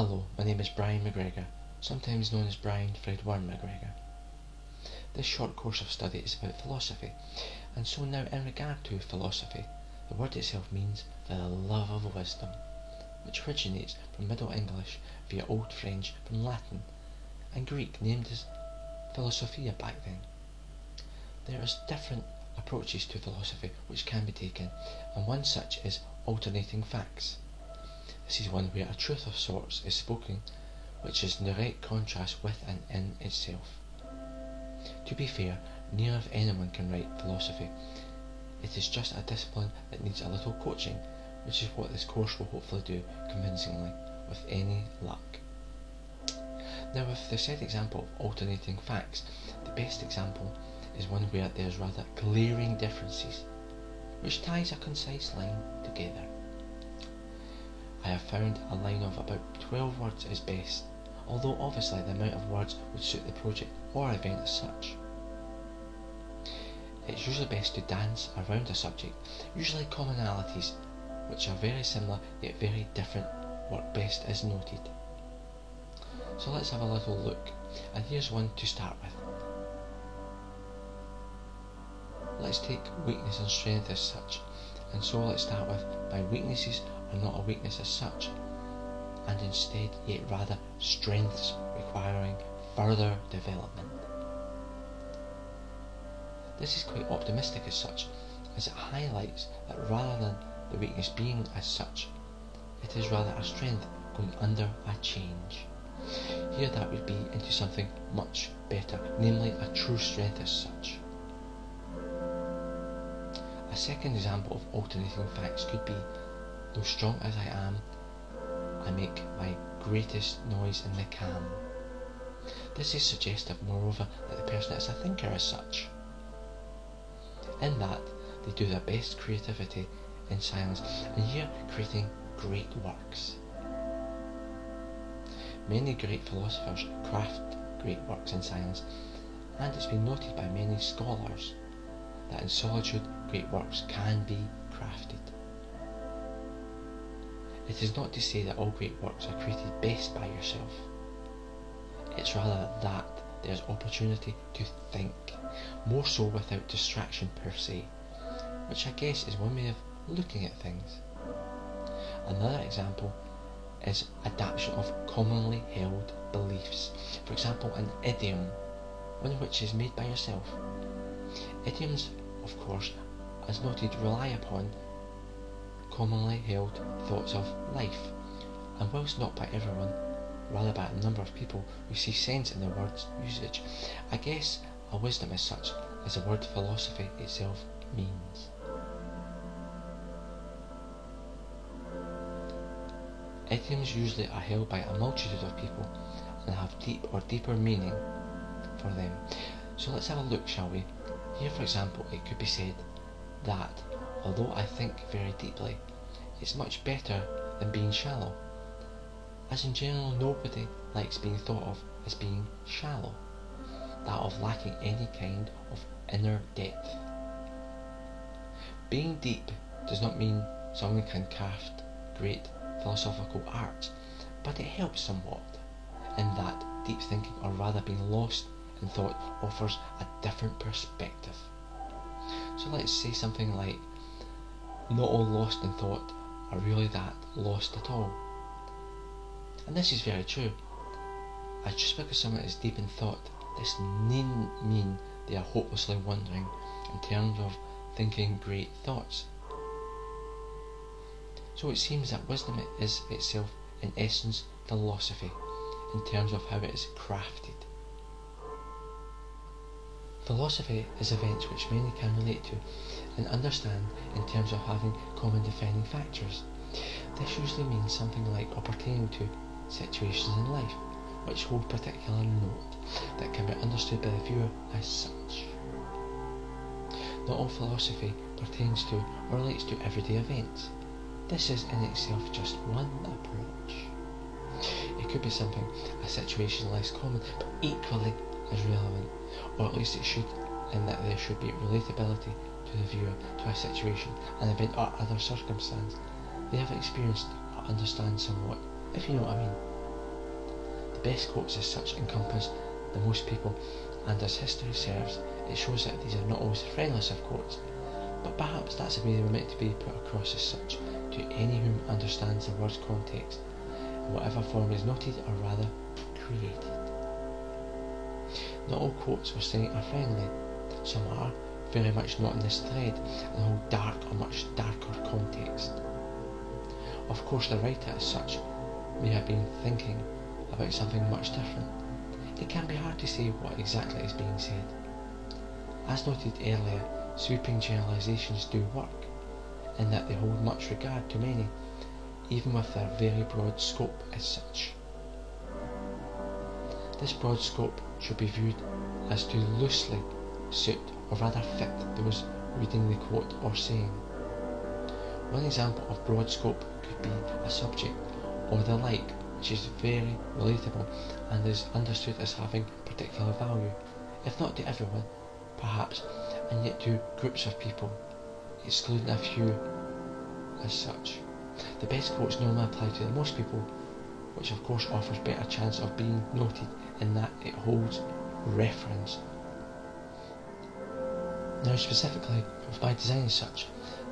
Hello, my name is Brian McGregor, sometimes known as Brian Fred Warren McGregor. This short course of study is about philosophy, and so now in regard to philosophy, the word itself means the love of wisdom, which originates from Middle English via Old French from Latin, and Greek named as Philosophia back then. There is different approaches to philosophy which can be taken, and one such is alternating facts. This is one where a truth of sorts is spoken, which is in direct contrast with and in itself. To be fair, near anyone can write philosophy. It is just a discipline that needs a little coaching, which is what this course will hopefully do convincingly, with any luck. Now, with the said example of alternating facts, the best example is one where there is rather glaring differences, which ties a concise line together. I have found a line of about 12 words is best, although obviously the amount of words would suit the project or event as such. It's usually best to dance around a subject, usually commonalities which are very similar yet very different work best as noted. So let's have a little look, and here's one to start with. Let's take weakness and strength as such, and so let's start with my weaknesses are not a weakness as such, and instead yet rather strengths requiring further development. This is quite optimistic as such, as it highlights that rather than the weakness being as such, it is rather a strength going under a change. Here that would be into something much better, namely a true strength as such. A second example of alternating facts could be, though strong as I am, I make my greatest noise in the calm. This is suggestive, moreover, that the person is a thinker as such, in that they do their best creativity in silence, and here creating great works. Many great philosophers craft great works in silence, and it's been noted by many scholars that in solitude great works can be crafted. It is not to say that all great works are created best by yourself. It's rather that there's opportunity to think, more so without distraction per se, which I guess is one way of looking at things. Another example is adaptation of commonly held beliefs. For example, an idiom, one which is made by yourself. Idioms, of course, as noted, rely upon commonly held thoughts of life, and whilst not by everyone, rather by a number of people who see sense in the word's usage, I guess a wisdom as such as the word philosophy itself means. Idioms usually are held by a multitude of people and have deep or deeper meaning for them. So let's have a look, shall we? Here, for example, it could be said that, although I think very deeply, it's much better than being shallow, as in general nobody likes being thought of as being shallow, that of lacking any kind of inner depth. Being deep does not mean someone can craft great philosophical art, but it helps somewhat in that deep thinking, or rather being lost in thought, offers a different perspective. So let's say something like, not all lost in thought are really that lost at all. And this is very true, as just because someone is deep in thought, this needn't mean they are hopelessly wandering in terms of thinking great thoughts. So it seems that wisdom is itself in essence philosophy, in terms of how it is crafted. Philosophy is events which many can relate to and understand in terms of having common defining factors. This usually means something like appertaining to situations in life which hold particular note that can be understood by the viewer as such. Not all philosophy pertains to or relates to everyday events. This is in itself just one approach. It could be something, a situation less common, but equally as relevant, or at least it should, in that there should be relatability to the viewer to a situation, an event, or other circumstance they have experienced or understand somewhat, if you know what I mean. The best quotes as such encompass the most people, and as history serves, it shows that these are not always the friendliest of quotes, but perhaps that's the way they were meant to be put across as such to any whom understands the word's context, in whatever form is noted or rather created. Not all quotes we're saying are friendly. Some are, very much not in this thread, and hold dark or much darker context. Of course, the writer as such may have been thinking about something much different. It can be hard to say what exactly is being said. As noted earlier, sweeping generalisations do work, in that they hold much regard to many, even with their very broad scope as such. This broad scope should be viewed as to loosely suit or rather fit those reading the quote or saying. One example of broad scope could be a subject or the like, which is very relatable and is understood as having particular value, if not to everyone, perhaps, and yet to groups of people, excluding a few as such. The best quotes normally apply to the most people, which of course offers better chance of being noted in that it holds reference. Now specifically, with my design as such,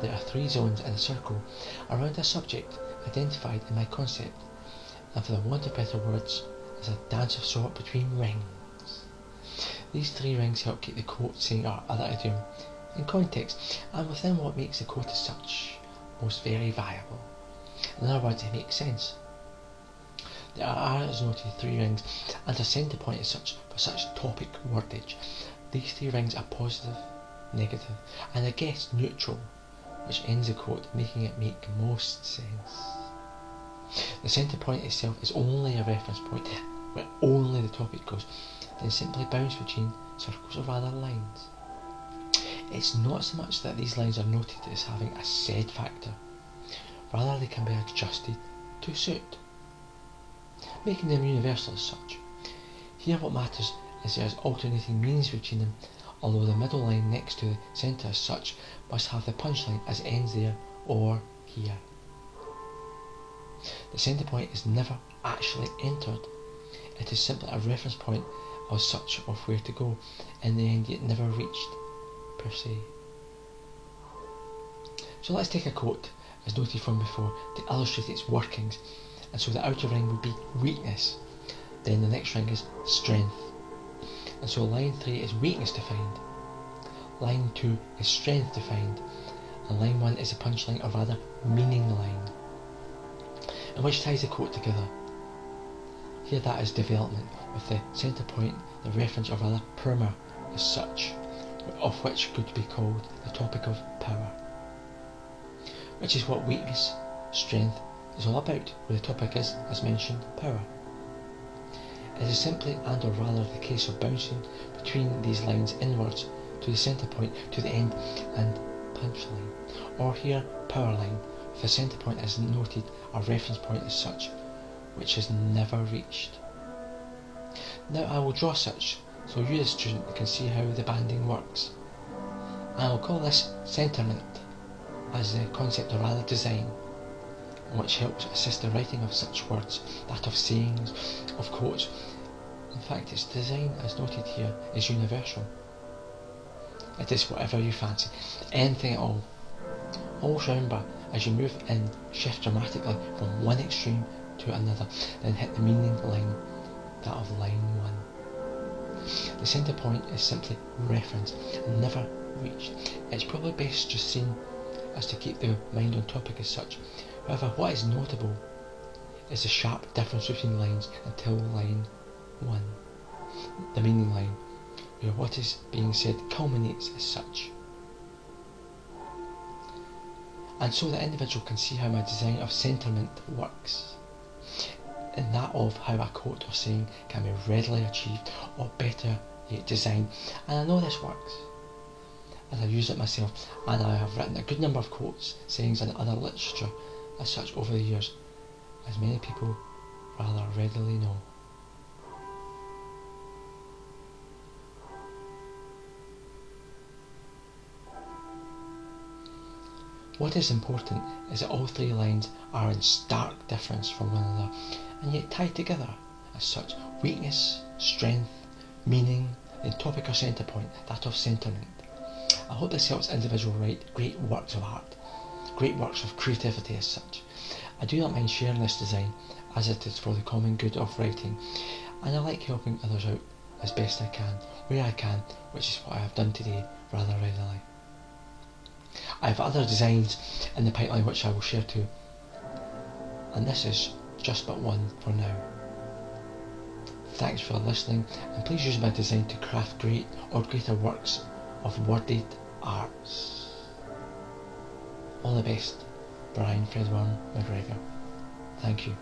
there are 3 zones in a circle around a subject identified in my concept, and for the want of better words, is a dance of sort between rings. These 3 rings help keep the quote, saying or other idiom in context and within what makes the quote as such most very viable. In other words, they make sense. There are, as noted, 3 rings and a centre point as such for such topic wordage. These 3 rings are positive, negative, and I guess neutral, which ends the quote, making it make most sense. The centre point itself is only a reference point where only the topic goes, then simply bounce between circles or rather lines. It's not so much that these lines are noted as having a said factor, rather they can be adjusted to suit, making them universal as such. Here what matters is there is alternating meanings between them, although the middle line next to the centre as such must have the punchline as it ends there or here. The centre point is never actually entered, it is simply a reference point as such of where to go, in the end yet never reached per se. So let's take a quote as noted from before to illustrate its workings, and so the outer ring would be weakness, then the next ring is strength, and so line 3 is weakness defined, line 2 is strength defined, and line 1 is the punchline or rather meaning line, and which ties the quote together. Here that is development, with the centre point the reference or rather primer as such, of which could be called the topic of power, which is what weakness, strength is all about, where the topic is, as mentioned, power. It is simply and or rather the case of bouncing between these lines inwards to the centre point, to the end and punchline, or here power line, with the centre point as noted a reference point as such, which is never reached. Now I will draw such, so you the student can see how the banding works. I will call this centrement, as the concept or rather design, which helps assist the writing of such words, that of sayings, of quotes. In fact, its design, as noted here, is universal. It is whatever you fancy, anything at all. Always remember, as you move in, shift dramatically from one extreme to another, then hit the meaning line, that of line 1. The centre point is simply reference, and never reached. It's probably best just seen as to keep the mind on topic as such. However, what is notable is the sharp difference between lines until line 1, the meaning line, where what is being said culminates as such. And so the individual can see how my design of centrement works, and that of how a quote or saying can be readily achieved, or better yet designed. And I know this works, as I've used it myself, and I have written a good number of quotes, sayings and other literature as such over the years, as many people rather readily know. What is important is that all 3 lines are in stark difference from one another, and yet tied together as such: weakness, strength, meaning, then topic or centre point, that of centrement. I hope this helps individuals write great works of art, great works of creativity as such. I do not mind sharing this design, as it is for the common good of writing, and I like helping others out as best I can, where I can, which is what I have done today rather regularly. I have other designs in the pipeline which I will share too, and this is just but one for now. Thanks for listening, and please use my design to craft great or greater works of worded arts. All the best, Brian Fredworm McGregor. Thank you.